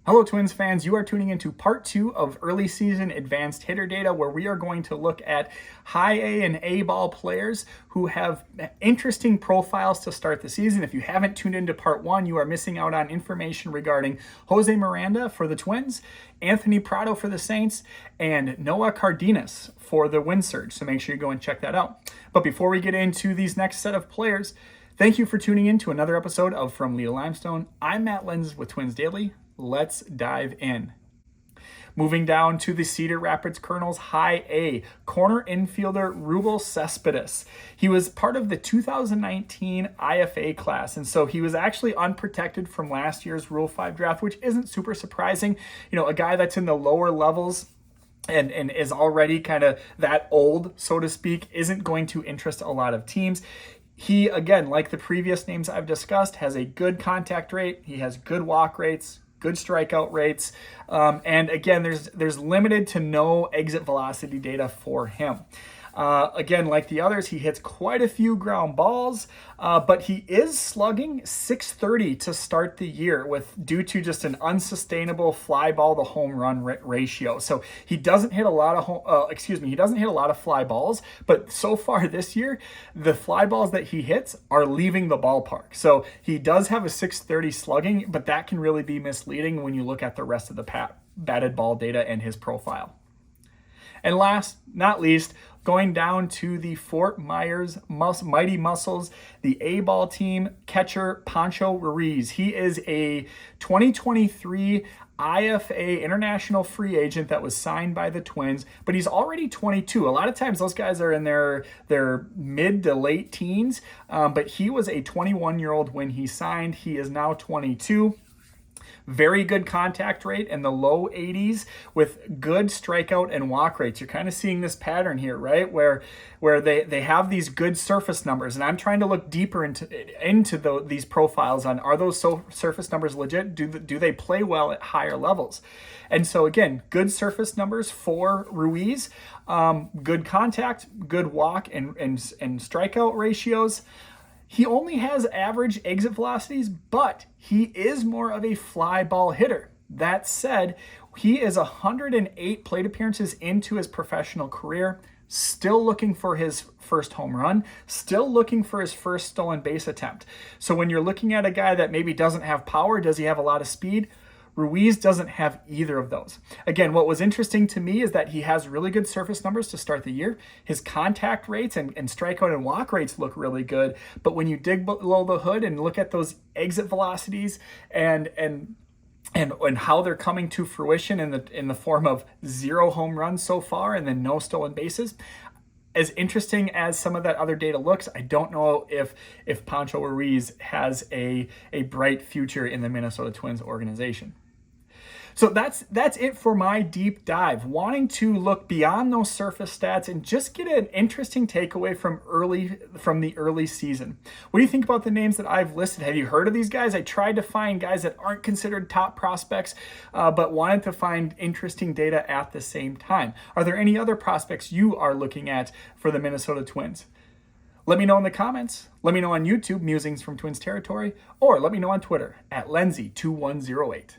Hello Twins fans, you are tuning into part 2 of early season advanced hitter data, where we are going to look at high A and A ball players who have interesting profiles to start the season. If you haven't tuned into part 1, you are missing out on information regarding Jose Miranda for the Twins, Anthony Prado for the Saints, and Noah Cardenas for the Wind Surge. So make sure you go and check that out. But before we get into these next set of players, thank you for tuning in to another episode of From Leo Limestone. I'm Matt Lenz with Twins Daily. Let's dive in. Moving down to the Cedar Rapids Colonels High A, corner infielder Rubel Cespedes. He was part of the 2019 IFA class, and so he was actually unprotected from last year's Rule 5 draft, which isn't super surprising. You know, a guy that's in the lower levels and is already kind of that old, so to speak, isn't going to interest a lot of teams. He, again, like the previous names I've discussed, has a good contact rate. He has good walk rates, good strikeout rates. And again, there's limited to no exit velocity data for him. Again, like the others, he hits quite a few ground balls, but he is slugging .630 to start the year due to just an unsustainable fly ball to home run ratio. So he doesn't hit a lot of he doesn't hit a lot of fly balls, but so far this year, the fly balls that he hits are leaving the ballpark. So he does have a .630 slugging, but that can really be misleading when you look at the rest of the batted ball data and his profile. And last, not least, going down to the Fort Myers Mighty Muscles, the A-ball team, catcher Poncho Ruiz. He is a 2023 IFA international free agent that was signed by the Twins, but he's already 22. A lot of times those guys are in their mid to late teens, but he was a 21-year-old when he signed. He is now 22. Very good contact rate in the low 80s with good strikeout and walk rates. You're kind of seeing this pattern here, right? Where they have these good surface numbers. And I'm trying to look deeper into these profiles on, are those surface numbers legit? Do they play well at higher levels? And so again, good surface numbers for Ruiz, good contact, good walk and strikeout ratios. He only has average exit velocities, but he is more of a fly ball hitter. That said, he is 108 plate appearances into his professional career, still looking for his first home run, still looking for his first stolen base attempt. So when you're looking at a guy that maybe doesn't have power, does he have a lot of speed? Ruiz doesn't have either of those. Again, what was interesting to me is that he has really good surface numbers to start the year. His contact rates and strikeout and walk rates look really good. But when you dig below the hood and look at those exit velocities and how they're coming to fruition in the form of 0 home runs so far and then no stolen bases, as interesting as some of that other data looks, I don't know if Poncho Ruiz has a bright future in the Minnesota Twins organization. So that's it for my deep dive, wanting to look beyond those surface stats and just get an interesting takeaway from the early season. What do you think about the names that I've listed? Have you heard of these guys? I tried to find guys that aren't considered top prospects, but wanted to find interesting data at the same time. Are there any other prospects you are looking at for the Minnesota Twins? Let me know in the comments. Let me know on YouTube, Musings from Twins Territory, or let me know on Twitter at Lenzy2108.